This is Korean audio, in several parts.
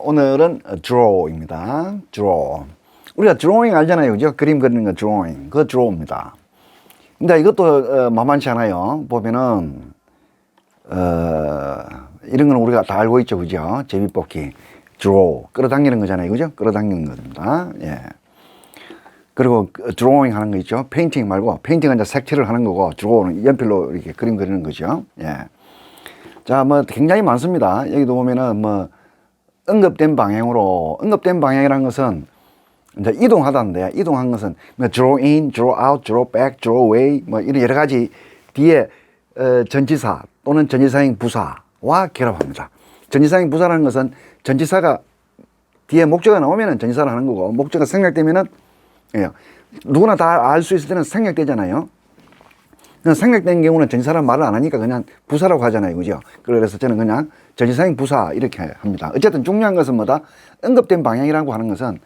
오늘은 draw입니다. draw. 우리가 drawing 알잖아요. 그죠? 그림 그리는 거 drawing. 그 draw입니다. 근데 이것도 만만치 않아요. 보면은, 이런 건 우리가 다 알고 있죠. 그죠? 제비뽑기. draw. 끌어당기는 거잖아요. 그죠? 끌어당기는 겁니다. 예. 그리고 drawing 하는 거 있죠. 페인팅 말고, 페인팅은 이제 색칠을 하는 거고, draw는 연필로 이렇게 그림 그리는 거죠. 예. 자, 뭐 굉장히 많습니다. 여기도 보면은 뭐, 언급된 방향이라는 것은 이제 이동하다인데, 이동한 것은 뭐 draw in, draw out, draw back, draw away, 뭐 이런 여러 가지 뒤에 전치사 또는 전치사형 부사와 결합합니다. 전치사형 부사라는 것은 전치사가 뒤에 목적어가 나오면은 전치사를 하는 거고, 목적어가 생략되면은, 예, 누구나 다 알 수 있을 때는 생략되잖아요. 생략된 경우는 전치사라는 말을 안 하니까 그냥 부사라고 하잖아요. 그죠? 그래서 저는 그냥 전치사형 부사 이렇게 합니다. 어쨌든 중요한 것은 뭐다? 언급된 방향이라고 하는 것은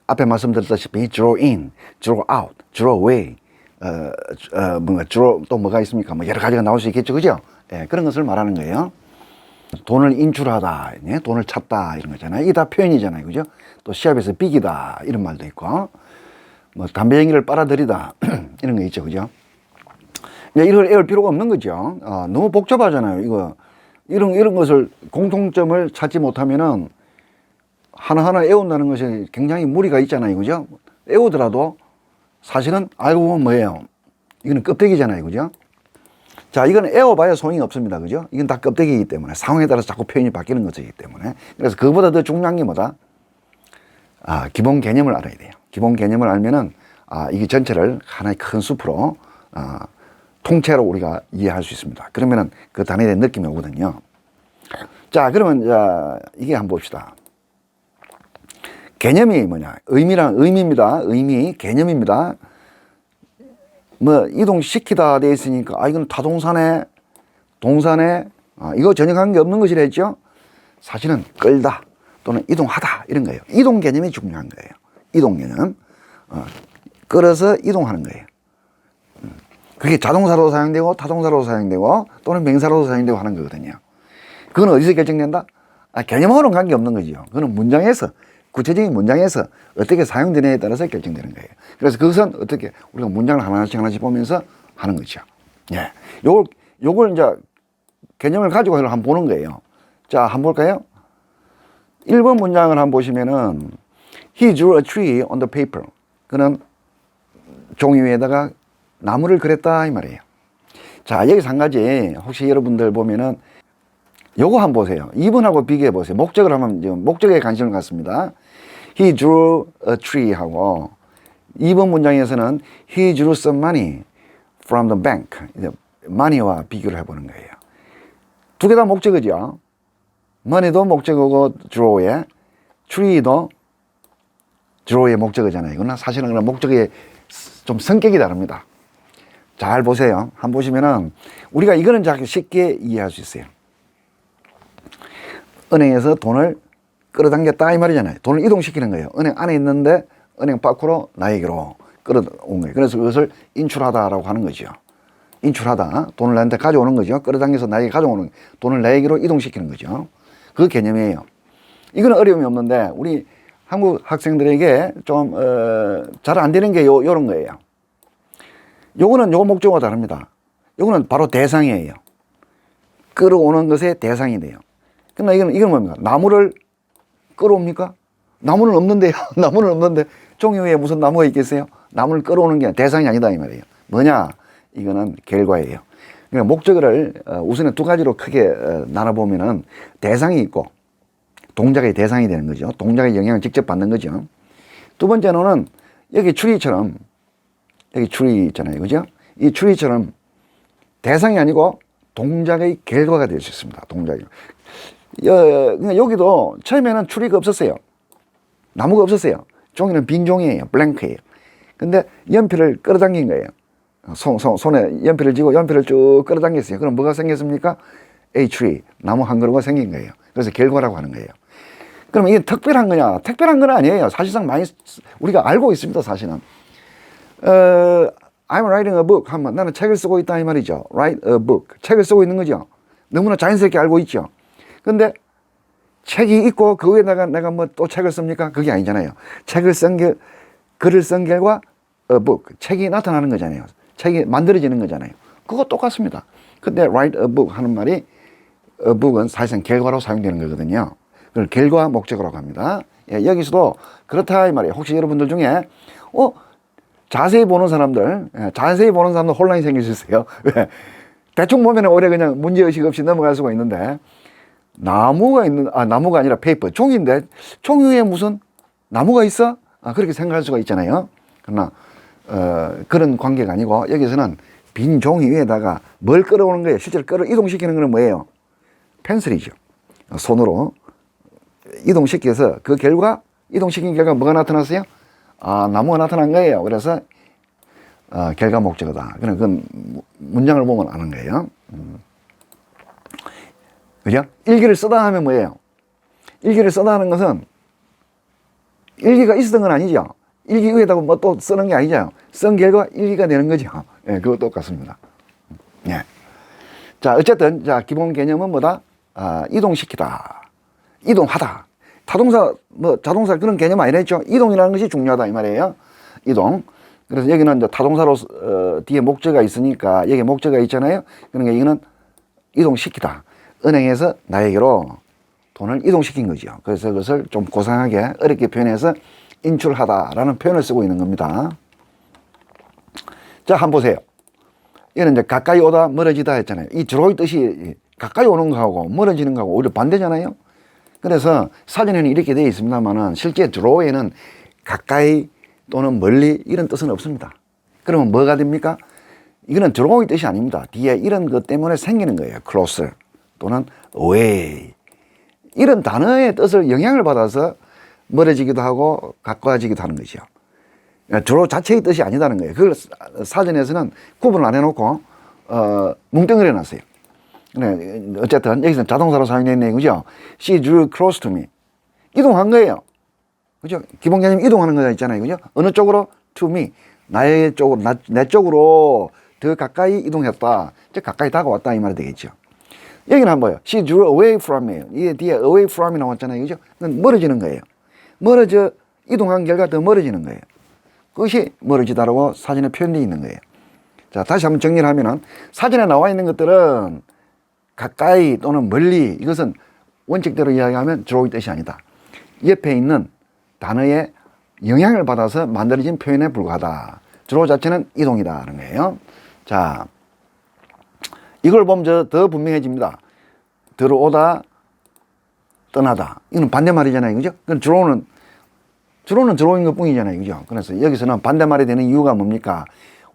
앞에 말씀드렸다시피 draw in, draw out, draw away, draw 또 뭐가 있습니까? 뭐 여러 가지가 나올 수 있겠죠. 그죠? 예, 그런 것을 말하는 거예요. 돈을 인출하다, 예? 돈을 찾다 이런 거잖아요. 이게 다 표현이잖아요. 그죠? 또 시합에서 비기다 이런 말도 있고, 뭐 담배 연기를 빨아들이다 이런 거 있죠. 그죠? 이걸 애울 필요가 없는 거죠. 너무 복잡하잖아요. 이런 것을 공통점을 찾지 못하면은 하나하나 애운다는 것이 굉장히 무리가 있잖아요. 그죠? 애우더라도 사실은 알고 보면 뭐예요? 이거는 껍데기잖아요. 그죠? 자, 이건 애워봐야 소용이 없습니다. 그죠? 이건 다 껍데기이기 때문에 상황에 따라서 자꾸 표현이 바뀌는 것이기 때문에. 그래서 그보다 더 중요한 게 뭐다? 기본 개념을 알아야 돼요. 기본 개념을 알면은 이게 전체를 하나의 큰 숲으로 통째로 우리가 이해할 수 있습니다. 그러면은 그 단어에 대한 느낌이 오거든요. 자, 그러면 이게 한번 봅시다. 개념이 뭐냐? 의미입니다. 의미, 개념입니다. 뭐 이동시키다 돼 있으니까 이건 타동사네, 동사네, 이거 전혀 관계 없는 것이라 했죠. 사실은 끌다 또는 이동하다 이런 거예요. 이동 개념이 중요한 거예요. 이동 개념. 끌어서 이동하는 거예요. 그게 자동사로 사용되고 타동사로 사용되고 또는 명사로도 사용되고 하는 거거든요. 그건 어디서 결정된다? 개념하고는 관계없는 거죠. 그건 문장에서, 구체적인 문장에서 어떻게 사용되느냐에 따라서 결정되는 거예요. 그래서 그것은 어떻게 우리가 문장을 하나씩 보면서 하는 거죠. 예. 요걸 이제 개념을 가지고 한번 보는 거예요. 자, 한번 볼까요? 1번 문장을 한번 보시면은 He drew a tree on the paper. 그는 종이 위에다가 나무를 그렸다 이 말이에요. 자, 여기서 한 가지 혹시 여러분들 보면은 요거 한번 보세요. 2번하고 비교해 보세요. 목적을 하면 목적에 관심을 갖습니다. He drew a tree 하고 2번 문장에서는 He drew some money from the bank. money와 비교를 해보는 거예요. 두 개 다 목적어죠. money도 목적어고 draw의, tree도 draw의 목적어잖아요. 이거는 사실은 그런 목적의 좀 성격이 다릅니다. 잘 보세요. 한번 보시면은 우리가 이거는 쉽게 이해할 수 있어요. 은행에서 돈을 끌어당겼다 이 말이잖아요. 돈을 이동시키는 거예요. 은행 안에 있는데 은행 밖으로 나에게로 끌어온 거예요. 그래서 그것을 인출하다라고 하는 거죠. 인출하다. 돈을 나한테 가져오는 거죠. 끌어당겨서 나에게 가져오는, 돈을 나에게로 이동시키는 거죠. 그 개념이에요. 이거는 어려움이 없는데 우리 한국 학생들에게 좀 잘 안 되는 게 요런 거예요. 요거는 요 목적어가 다릅니다. 요거는 바로 대상이에요. 끌어오는 것의 대상이 돼요. 근데 이건 뭡니까? 나무를 끌어옵니까? 나무는 없는데요. 나무는 없는데 종이 위에 무슨 나무가 있겠어요? 나무를 끌어오는 게 대상이 아니다 이 말이에요. 뭐냐? 이거는 결과예요. 그러니까 목적어를 우선은 두 가지로 크게 나눠보면은 대상이 있고 동작의 대상이 되는 거죠. 동작의 영향을 직접 받는 거죠. 두 번째로는 여기 추리처럼 여기 추리 있잖아요. 그죠? 이 추리처럼 대상이 아니고 동작의 결과가 될 수 있습니다. 동작이. 여기도 처음에는 추리가 없었어요. 나무가 없었어요. 종이는 빈 종이에요. 블랭크예요. 근데 연필을 끌어당긴 거예요. 손에 연필을 쥐고 연필을 쭉 끌어당겼어요. 그럼 뭐가 생겼습니까? A tree, 나무 한 그루가 생긴 거예요. 그래서 결과라고 하는 거예요. 그럼 이게 특별한 거냐? 특별한 건 아니에요. 사실상 많이 우리가 알고 있습니다. 사실은. I'm writing a book 하면 나는 책을 쓰고 있다 이 말이죠. Write a book. 책을 쓰고 있는 거죠. 너무나 자연스럽게 알고 있죠. 근데 책이 있고 그 위에다가 내가 뭐 또 책을 씁니까? 그게 아니잖아요. 글을 쓴 결과 a book, 책이 나타나는 거잖아요. 책이 만들어지는 거잖아요. 그거 똑같습니다. 근데 write a book 하는 말이 a book은 사실상 결과로 사용되는 거거든요. 그걸 결과 목적어라고 합니다. 예, 여기서도 그렇다 이 말이에요. 혹시 여러분들 중에 자세히 보는 사람들 혼란이 생길 수 있어요. 왜? 대충 보면 오히려 그냥 문제의식 없이 넘어갈 수가 있는데, 나무가 아니라 페이퍼, 종인데, 종 위에 무슨 나무가 있어? 그렇게 생각할 수가 있잖아요. 그러나, 그런 관계가 아니고, 여기서는 빈 종이 위에다가 뭘 끌어오는 거예요? 실제로 이동시키는 건 뭐예요? 펜슬이죠. 손으로 이동시켜서 그 결과, 이동시킨 결과 뭐가 나타났어요? 나무가 나타난 거예요. 그래서, 결과 목적어다. 그건 문장을 보면 아는 거예요. 그죠? 일기를 쓰다 하면 뭐예요? 일기를 쓰다 하는 것은 일기가 있었던 건 아니죠. 일기 위에다가 뭐 또 쓰는 게 아니죠. 쓴 결과 일기가 되는 거죠. 예, 그거 똑같습니다. 예. 자, 어쨌든, 기본 개념은 뭐다? 이동시키다. 이동하다. 자동사 그런 개념 아니랬죠? 이동이라는 것이 중요하다. 이 말이에요. 이동. 그래서 여기는 이제 타동사로, 뒤에 목적어가 있으니까, 여기 목적어가 있잖아요? 그러니까 이거는 이동시키다. 은행에서 나에게로 돈을 이동시킨 거죠. 그래서 그것을 좀 고상하게 어렵게 표현해서 인출하다라는 표현을 쓰고 있는 겁니다. 자, 한번 보세요. 얘는 이제 가까이 오다, 멀어지다 했잖아요. 이 주로의 뜻이 가까이 오는 거하고 멀어지는 거하고 오히려 반대잖아요. 그래서 사전에는 이렇게 되어 있습니다만은 실제 주로에는 가까이 또는 멀리 이런 뜻은 없습니다. 그러면 뭐가 됩니까? 이거는 주로의 뜻이 아닙니다. 뒤에 이런 것 때문에 생기는 거예요. closer 또는 away. 이런 단어의 뜻을 영향을 받아서 멀어지기도 하고 가까워지기도 하는 거죠. 주로 자체의 뜻이 아니다는 거예요. 그걸 사전에서는 구분을 안 해놓고 뭉뚱그려 놨어요. 어쨌든 여기서 자동사로 사용되는 내용이죠. She drew close to me. 이동한 거예요. 그죠? 기본 개념 이동하는 거 있잖아요. 그죠? 어느 쪽으로? To me. 내 쪽으로 더 가까이 이동했다. 즉 가까이 다가왔다 이 말이 되겠죠. 여기는 한번 봐요. She drew away from me. 이 뒤에 away from이 나왔잖아요. 그죠? 그건 멀어지는 거예요. 이동한 결과 더 멀어지는 거예요. 그것이 멀어지다라고 사전에 표현되어 있는 거예요. 자, 다시 한번 정리를 하면은 사전에 나와 있는 것들은 가까이 또는 멀리, 이것은 원칙대로 이야기하면 주로의 뜻이 아니다. 옆에 있는 단어에 영향을 받아서 만들어진 표현에 불과하다. 주로 자체는 이동이다라는 거예요. 자, 이걸 보면 더 분명해집니다. 들어오다, 떠나다. 이건 반대말이잖아요. 그죠? 그건 주로는 주로인 것 뿐이잖아요. 그죠? 그래서 여기서는 반대말이 되는 이유가 뭡니까?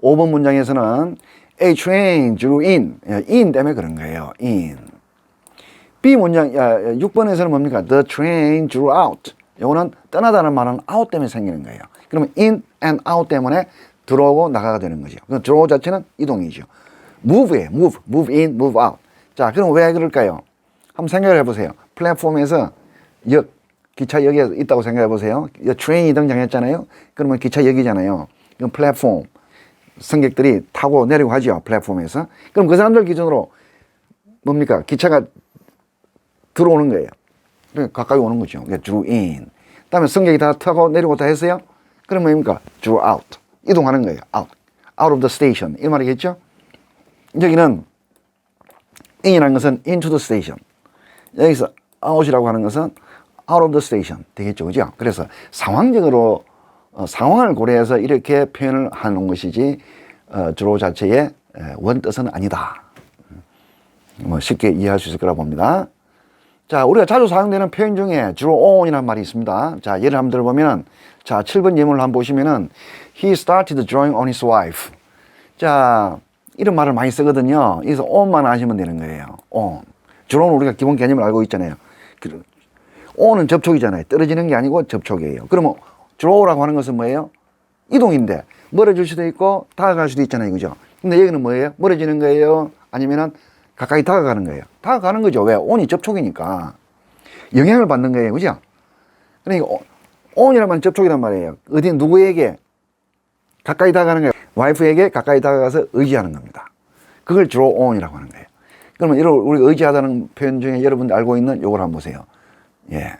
5번 문장에서는 A train drew in. in 때문에 그런 거예요. in. B 문장, 6번에서는 뭡니까? The train drew out. 이거는 떠나다는 말은 out 때문에 생기는 거예요. 그러면 in and out 때문에 들어오고 나가가 되는 거죠. 그럼 draw 자체는 이동이죠. move예요. move in, move out. 자, 그럼 왜 그럴까요? 한번 생각을 해보세요. 플랫폼에서 기차역에 있다고 생각해 보세요. 트레인이 등장했잖아요. 그러면 기차역이잖아요. 이건 플랫폼. 승객들이 타고 내리고 하죠. 플랫폼에서. 그럼 그 사람들 기준으로 뭡니까? 기차가 들어오는 거예요. 가까이 오는 거죠. drew in. 그다음에 승객이 다 타고 내리고 다 했어요. 그러면 뭡니까? drew out. 이동하는 거예요. out of the station. 이 말이겠죠? 여기는 in이라는 것은 into the station. 여기서 out이라고 하는 것은 out of the station 되겠죠. 그죠? 그래서 상황적으로 상황을 고려해서 이렇게 표현을 하는 것이지 주로 자체의 원뜻은 아니다. 쉽게 이해할 수 있을 거라고 봅니다. 자, 우리가 자주 사용되는 표현 중에 주로 on이라는 말이 있습니다. 자, 예를 한번 들어보면은, 자, 7번 예문을 한번 보시면은 he started drawing on his wife. 자, 이런 말을 많이 쓰거든요. 그래서 on만 아시면 되는 거예요. on. 주로는 우리가 기본 개념을 알고 있잖아요. on은 접촉이잖아요. 떨어지는 게 아니고 접촉이에요. 그러면 draw라고 하는 것은 뭐예요? 이동인데 멀어질 수도 있고 다가갈 수도 있잖아요. 그죠? 근데 여기는 뭐예요? 멀어지는 거예요? 아니면은 가까이 다가가는 거예요? 다가가는 거죠. 왜? on이 접촉이니까. 영향을 받는 거예요. 그죠? 그러니까 on이라면 접촉이란 말이에요. 어디 누구에게 가까이 다가가는 거예요? 와이프에게 가까이 다가가서 의지하는 겁니다. 그걸 draw on이라고 하는 거예요. 그러면 우리가 의지하다는 표현 중에 여러분들 알고 있는 요걸 한번 보세요. 예.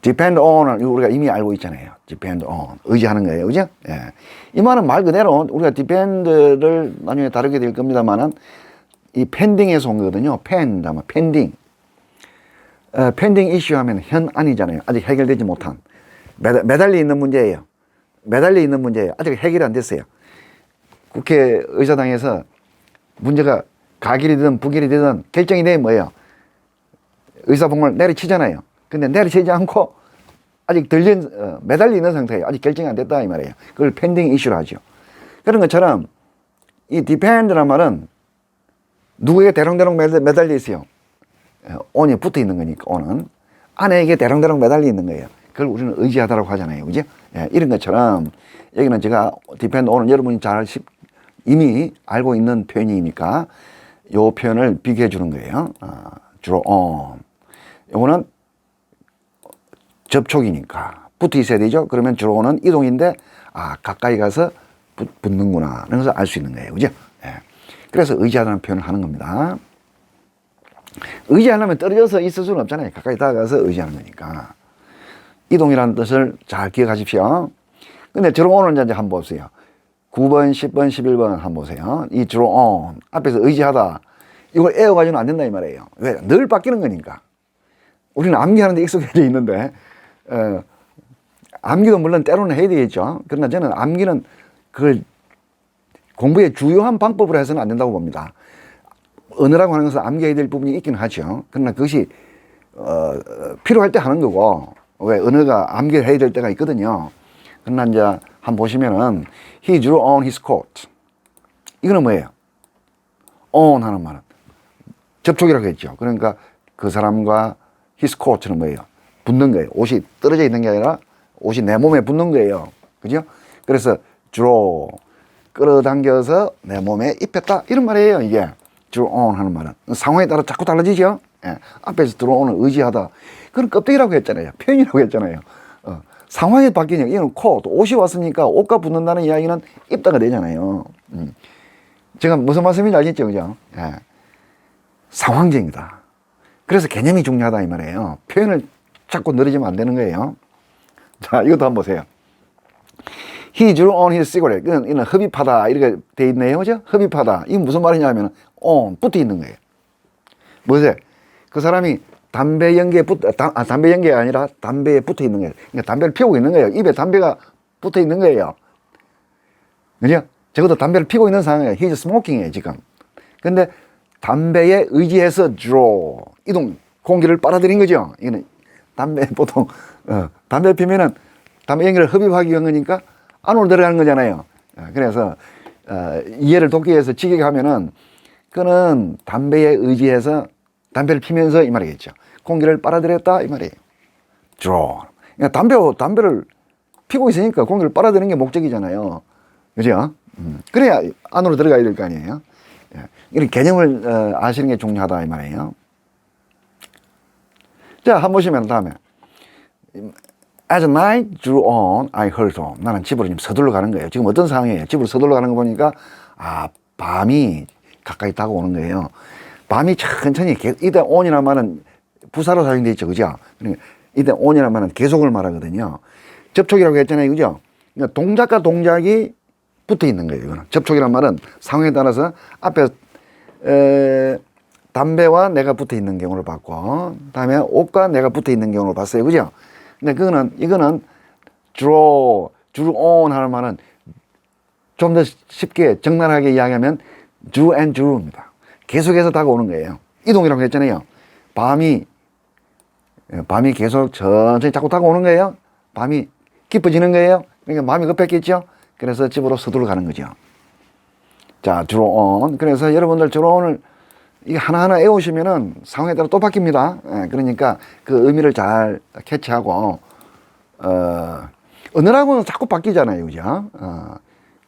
depend on을 우리가 이미 알고 있잖아요. depend on. 의지하는 거예요. 그죠? 예. 이 말은 말 그대로 우리가 depend를 나중에 다루게 될 겁니다만은 이 pending에서 온 거거든요. pending. pending issue 하면 현안이잖아요. 아직 해결되지 못한. 매달려 있는 문제예요. 매달려 있는 문제예요. 아직 해결이 안 됐어요. 국회의사당에서 문제가 가결이 되든 부결이 되든 결정이 되면 뭐예요? 의사봉을 내려치잖아요. 근데 내려치지 않고 아직 매달려 있는 상태예요. 아직 결정이 안 됐다 이 말이에요. 그걸 pending issu로 하죠. 그런 것처럼 이 depend란 말은 누구에게 대롱대롱 매달려 있어요. on이 붙어 있는 거니까 on은 아내에게 대롱대롱 매달려 있는 거예요. 그걸 우리는 의지하다라고 하잖아요. 그죠? 예, 이런 것처럼 여기는 제가 depend on은 여러분이 이미 알고 있는 표현이니까 요 표현을 비교해 주는 거예요. 주로 on. 요거는 접촉이니까 붙어 있어야 되죠. 그러면 주로 on은 이동인데 가까이 가서 붙는구나 라는 것을 알 수 있는 거예요. 그죠? 예. 그래서 의지하다는 표현을 하는 겁니다. 의지하려면 떨어져서 있을 수는 없잖아요. 가까이 다가가서 의지하는 거니까. 이동이라는 뜻을 잘 기억하십시오. 근데 주로 on을 이제 한번 보세요. 9번, 10번, 11번 한번 보세요. 이 주로 on 앞에서 의지하다 이걸 애워가지고는 안 된다 이 말이에요. 왜? 늘 바뀌는 거니까. 우리는 암기하는데 익숙해져 있는데 암기도 물론 때로는 해야 되겠죠. 그러나 저는 암기는 그걸 공부의 주요한 방법으로 해서는 안 된다고 봅니다. 언어라고 하는 것은 암기해야 될 부분이 있긴 하죠. 그러나 그것이 필요할 때 하는 거고 왜 언어가 암기를 해야 될 때가 있거든요. 그러나 이제 한번 보시면은 he drew on his coat. 이거는 뭐예요? on 하는 말은 접촉이라고 했죠. 그러니까 그 사람과 his coat는 뭐예요? 붙는 거예요. 옷이 떨어져 있는 게 아니라 옷이 내 몸에 붙는 거예요. 그죠? 그래서 draw 끌어당겨서 내 몸에 입혔다 이런 말이에요. 이게 draw on 하는 말은 상황에 따라 자꾸 달라지죠. 예. 앞에서 draw on을 의지하다 그건 껍데기라고 했잖아요. 표현이라고 했잖아요. 상황이 바뀌냐. 이건 코트 옷이 왔으니까 옷과 붙는다는 이야기는 입다가 되잖아요. 제가 무슨 말씀인지 알겠죠, 그죠? 예. 상황적이다. 그래서 개념이 중요하다 이 말이에요. 표현을 자꾸 늘리면 안 되는 거예요. 자, 이것도 한번 보세요. He drew on his cigarette. 이건 흡입하다 이렇게 돼 있네요, 그죠? 흡입하다. 이건 무슨 말이냐면 on 붙어 있는 거예요. 뭐세요? 그 사람이 담배 연기에 담배 연기가 아니라 담배에 붙어 있는 거예요. 그러니까 담배를 피우고 있는 거예요. 입에 담배가 붙어 있는 거예요. 그죠? 적어도 담배를 피우고 있는 상황이에요. He's smoking이에요, 지금. 근데 담배에 의지해서 draw 이동 공기를 빨아들인 거죠. 이거는 담배 보통 담배 피면은 담배 연기를 흡입하기 위한 거니까 안으로 들어가는 거잖아요. 그래서 이해를 돕기 위해서 직역하면은 그는 담배에 의지해서 담배를 피면서 이 말이겠죠. 공기를 빨아들였다 이 말이에요. draw. 그러니까 담배를 피고 있으니까 공기를 빨아들이는 게 목적이잖아요. 그죠? 그래야 안으로 들어가야 될 거 아니에요. 이런 개념을 아시는 게 중요하다 이 말이에요. 자, 한번 보시면 다음에 As night drew on, I heard home. 나는 집으로 지금 서둘러 가는 거예요. 지금 어떤 상황이에요? 집으로 서둘러 가는 거 보니까 밤이 가까이 다가오는 거예요. 밤이 천천히 이때 on이라는 말은 부사로 사용되어 있죠, 그죠? 그러니까 이때 on이라는 말은 계속을 말하거든요. 접촉이라고 했잖아요, 그죠? 그러니까 동작과 동작이 붙어 있는 거예요. 이거는 접촉이라는 말은 상황에 따라서 앞에 담배와 내가 붙어 있는 경우를 봤고, 다음에 옷과 내가 붙어 있는 경우를 봤어요, 그죠? 근데 이거는 draw on 하는 말은 좀 더 쉽게 적나라하게 이야기하면 drew and drew입니다. 계속해서 다가오는 거예요. 이동이라고 했잖아요. 밤이 계속 천천히 자꾸 다가오는 거예요. 밤이 깊어지는 거예요. 그러니까 마음이 급했겠죠. 그래서 집으로 서둘러 가는 거죠. 자, draw on. 그래서 여러분들 draw on을 이게 하나하나 외우시면은 상황에 따라 또 바뀝니다. 그러니까 그 의미를 잘 캐치하고, 언어라고는 자꾸 바뀌잖아요. 그죠?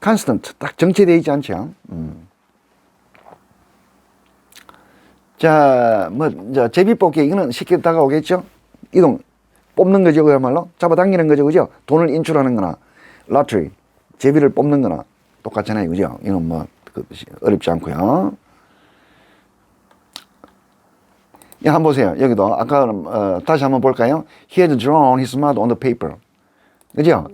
constant. 딱 정체되어 있지 않죠. 자, 제비뽑기, 이거는 쉽게 다가오겠죠? 이동, 뽑는 거죠. 그야말로. 잡아당기는 거죠. 그죠? 돈을 인출하는 거나, lottery, 제비를 뽑는 거나 똑같잖아요. 그죠? 이건 어렵지 않고요. 야, 한번 보세요. 여기도 아까 다시 한번 볼까요? He had drawn his mother on the paper. 그죠?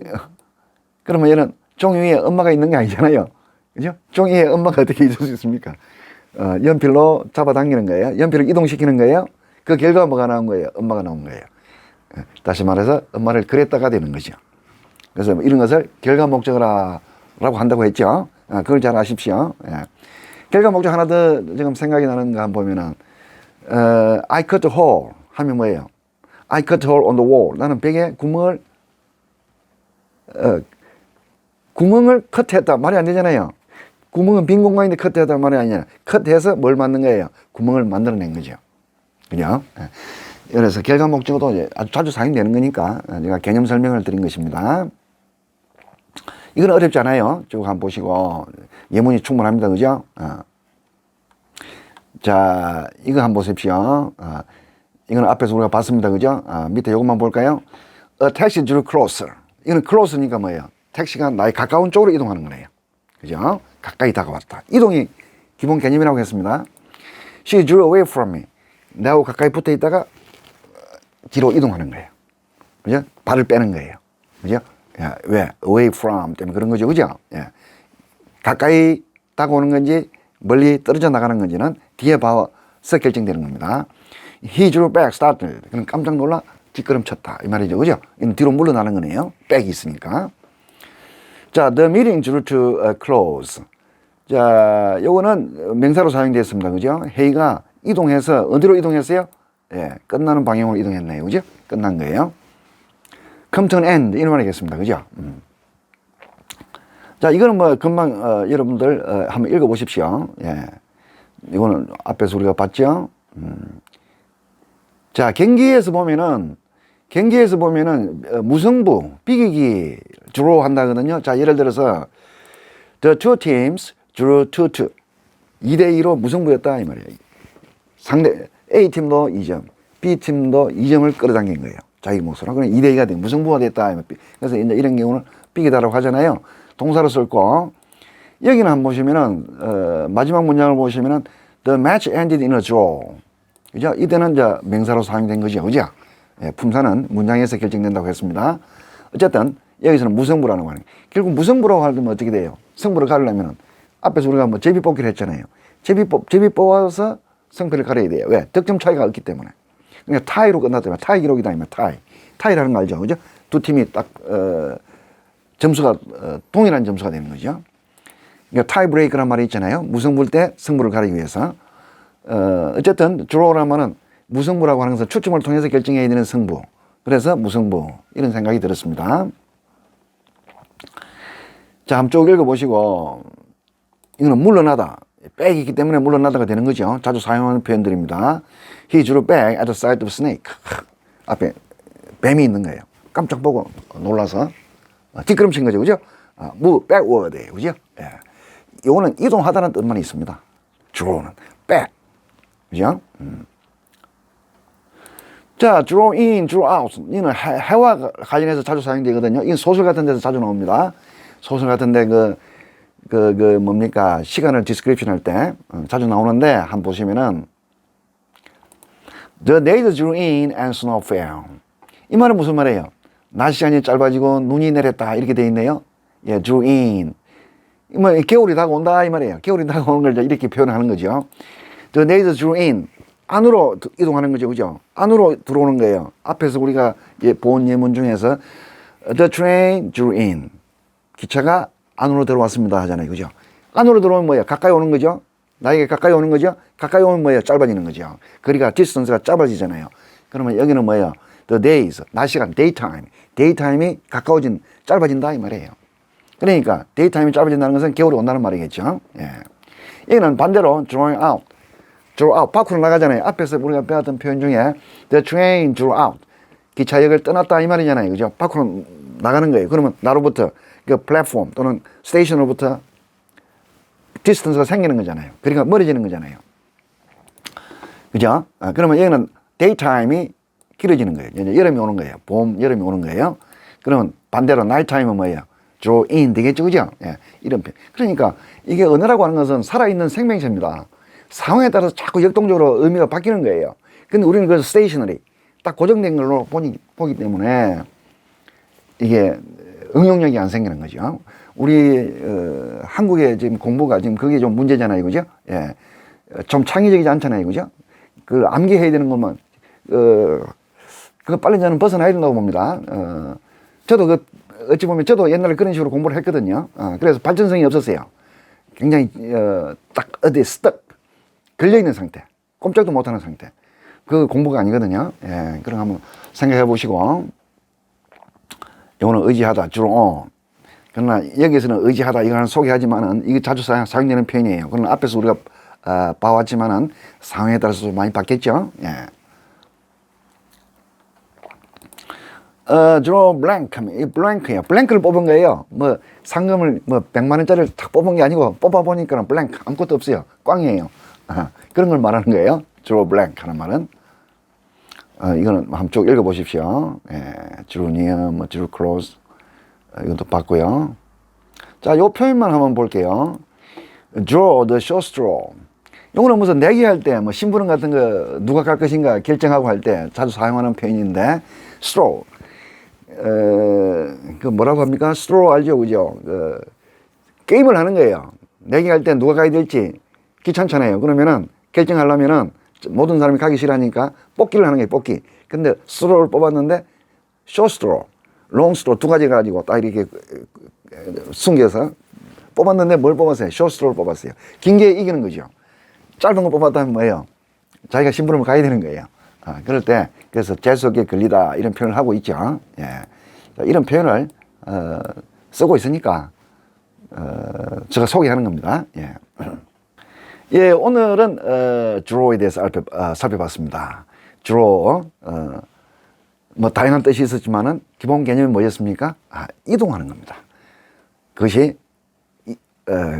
그러면 얘는 종이 위에 엄마가 있는 게 아니잖아요. 그죠? 종이 위에 엄마가 어떻게 있을 수 있습니까? 연필로 잡아당기는 거예요. 연필을 이동시키는 거예요. 그 결과가 뭐가 나온 거예요? 엄마가 나온 거예요. 다시 말해서 엄마를 그랬다가 되는 거죠. 그래서 이런 것을 결과 목적어라고 한다고 했죠. 그걸 잘 아십시오. 예. 결과 목적 하나 더 지금 생각이 나는 거 한번 보면은 I cut a hole 하면 뭐예요? I cut a hole on the wall. 나는 벽에 구멍을 컷했다 말이 안 되잖아요. 구멍은 빈 공간인데 컷했다 말이 아니냐. 컷해서 뭘 만든 거예요? 구멍을 만들어낸 거죠. 그죠? 예. 그래서 결과 목적어도 아주 자주 사용되는 거니까 제가 개념 설명을 드린 것입니다. 이건 어렵지 않아요. 쭉 한번 보시고 예문이 충분합니다. 그죠? 자, 이거 한번 보십시오. 이건 앞에서 우리가 봤습니다. 그죠? 밑에 이것만 볼까요? A taxi drew closer. 이거는 closer니까 뭐예요? 택시가 나의 가까운 쪽으로 이동하는 거네요. 그죠? 가까이 다가왔다. 이동이 기본 개념이라고 했습니다. She drew away from me. 나하고 가까이 붙어 있다가 뒤로 이동하는 거예요. 그죠? 발을 빼는 거예요. 그죠? 야, 왜? Away from 때문에 그런 거죠. 그죠? 예. 가까이 다가오는 건지 멀리 떨어져 나가는 건지는 뒤에 봐서 결정되는 겁니다. He drew back, startled. 그럼 깜짝 놀라 뒷걸음쳤다. 이 말이죠. 그죠? 이는 뒤로 물러나는 거네요. 백이 있으니까. 자, the meeting drew to a close. 자, 요거는 명사로 사용되었습니다. 그죠? 회의가 이동해서 어디로 이동했어요? 예, 끝나는 방향으로 이동했네요. 그죠? 끝난 거예요. come to an end 이런 말이겠습니다. 그죠? 자, 이거는 뭐 금방 여러분들 한번 읽어보십시오. 예, 이거는 앞에서 우리가 봤죠. 자, 경기에서 보면은 무승부, 비기기 주로 한다거든요. 자, 예를 들어서 the two teams drew 2-2. 2대2로 무승부였다 이 말이에요. 상대 A팀도 2점, B팀도 2점을 끌어당긴 거예요. 자기 몫으로. 그럼 2대2가 된 무승부가 됐다. 그래서 이제 이런 경우는 비기다라고 하잖아요. 동사로 쓸고 여기는 한번 보시면은 마지막 문장을 보시면은 the match ended in a draw. 그죠? 이때는 이제 명사로 사용된 거죠. 그죠? 예, 품사는 문장에서 결정된다고 했습니다. 어쨌든 여기서는 무승부라는 거 아니에요. 결국 무승부라고 하려면 어떻게 돼요? 승부를 가르려면 앞에서 우리가 뭐 제비 뽑기를 했잖아요. 제비 뽑아서 승패를 가려야 돼요. 왜? 득점 차이가 없기 때문에. 그러니까 타이로 끝났다면 타이 기록이다 이면 타이라는 거 알죠? 그죠? 두 팀이 딱 점수가 동일한 점수가 되는 거죠. 그러니까 타이 브레이크란 말이 있잖아요. 무승부일 때 승부를 가리기 위해서. 어쨌든 드로우라면은 무승부라고 하는 것은 추첨을 통해서 결정해야 되는 승부. 그래서 무승부 이런 생각이 들었습니다. 자, 한번 쭉 읽어보시고 이거는 물러나다. 백이 있기 때문에 물러나다가 되는 거죠. 자주 사용하는 표현들입니다. He drew back at the sight of snake. 앞에 뱀이 있는 거예요. 깜짝 보고 놀라서 뒷걸음친 거죠. 그죠? move backward. 그죠? 예. 이거는 이동하다는 뜻만 있습니다. draw는 back. 그죠? 자, draw in, draw out. 이는 해와 관련해서 자주 사용되거든요. 이건 소설 같은 데서 자주 나옵니다. 소설 같은 데 뭡니까? 시간을 디스크립션 할 때 자주 나오는데 한번 보시면은 The days drew in and snow fell. 이 말은 무슨 말이에요? 낮 시간이 짧아지고 눈이 내렸다 이렇게 돼 있네요. 예, drew in. 뭐 겨울이 다가온다 이 말이에요. 겨울이 다가오는 걸 이렇게 표현하는 거죠. The days drew in. 안으로 이동하는 거죠. 그죠? 안으로 들어오는 거예요. 앞에서 우리가 본 예문 중에서 The train drew in. 기차가 안으로 들어왔습니다 하잖아요. 그죠? 안으로 들어오면 뭐예요? 가까이 오는 거죠? 나에게 가까이 오는 거죠? 가까이 오면 뭐예요? 짧아지는 거죠. 거리가 디스턴스가 짧아지잖아요. 그러면 여기는 뭐예요? The days, 낮 시간, daytime. daytime이 가까워진, 짧아진다 이 말이에요. 그러니까 daytime이 짧아진다는 것은 겨울이 온다는 말이겠죠. 예. 여기는 반대로 drawing out. draw out, 밖으로 나가잖아요. 앞에서 우리가 배웠던 표현 중에 the train drew out. 기차역을 떠났다 이 말이잖아요. 그죠? 밖으로 나가는 거예요. 그러면 나로부터 그 플랫폼 또는 스테이션으로부터 디스턴스가 생기는 거잖아요. 그러니까 멀어지는 거잖아요. 그죠? 그러면 여기는 데이타임이 길어지는 거예요. 이제 여름이 오는 거예요. 봄, 여름이 오는 거예요. 그러면 반대로 나이타임은 뭐예요? draw in 되겠죠. 그죠? 예, 이런 표현. 그러니까 이게 언어라고 하는 것은 살아있는 생명체입니다. 상황에 따라서 자꾸 역동적으로 의미가 바뀌는 거예요. 근데 우리는 그 스테이셔너리, 딱 고정된 걸로 보기 때문에 이게 응용력이 안 생기는 거죠. 우리 한국의 지금 공부가 지금 그게 좀 문제잖아요, 그죠? 예, 좀 창의적이지 않잖아요, 그죠? 그 암기해야 되는 것만 그거 빨리 저는 벗어나야 된다고 봅니다. 저도 어찌 보면 저도 옛날에 그런 식으로 공부를 했거든요. 그래서 발전성이 없었어요. 굉장히 딱 어디에 스떡 걸려 있는 상태, 꼼짝도 못하는 상태. 그 공부가 아니거든요. 예, 그럼 한번 생각해 보시고. 이거는 의지하다, 주로. 그러나 여기서는 의지하다, 이거는 소개하지만은, 이게 자주 사용되는 표현이에요. 그러나 앞에서 우리가 봐왔지만은, 상황에 따라서 많이 바뀌었죠. 예. 주로 블랭크, 이 블랭크예요. 블랭크를 뽑은 거예요. 뭐, 상금을, 100만 원짜리를 탁 뽑은 게 아니고, 뽑아보니까는 블랭크, 아무것도 없어요. 꽝이에요. 그런 걸 말하는 거예요. 주로 블랭크 하는 말은. 이거는 한번 쭉 읽어보십시오. 예, drew near, drew close. 이것도 봤고요. 자, 요 표현만 한번 볼게요. draw the short straw. 요거는 무슨 내기할 때, 심부름 같은 거 누가 갈 것인가 결정하고 할 때 자주 사용하는 표현인데, straw. 그 뭐라고 합니까? straw 알죠? 그죠? 게임을 하는 거예요. 내기할 때 누가 가야 될지 귀찮잖아요. 그러면은 결정하려면은 모든 사람이 가기 싫으니까 뽑기를 하는 거예요, 뽑기. 근데 스트로를 뽑았는데 short straw, long straw 두 가지 가지고 딱 이렇게 숨겨서 뽑았는데 뭘 뽑았어요? short straw를 뽑았어요. 긴 게 이기는 거죠. 짧은 거 뽑았다면 뭐예요? 자기가 심부름을 가야 되는 거예요. 그럴 때 그래서 재수없게 걸리다 이런 표현을 하고 있죠. 예. 이런 표현을 쓰고 있으니까 제가 소개하는 겁니다. 예. 예, 오늘은 draw에 대해서 살펴봤습니다. draw, 다양한 뜻이 있었지만은 기본 개념이 뭐였습니까? 이동하는 겁니다. 그것이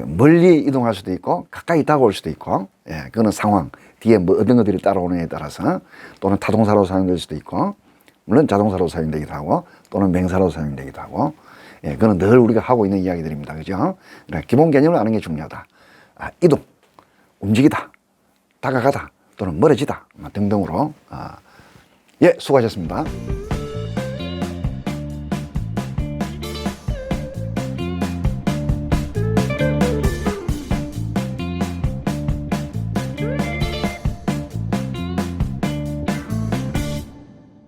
멀리 이동할 수도 있고 가까이 다가올 수도 있고, 예, 그거는 상황 뒤에 뭐 어떤 것들이 따라오느냐에 따라서, 또는 타동사로 사용될 수도 있고, 물론 자동사로 사용되기도 하고, 또는 명사로 사용되기도 하고, 예, 그거는 늘 우리가 하고 있는 이야기들입니다. 그죠? 기본 개념을 아는 게 중요하다. 이동, 움직이다, 다가가다, 또는 멀어지다 등등으로. 예, 수고하셨습니다.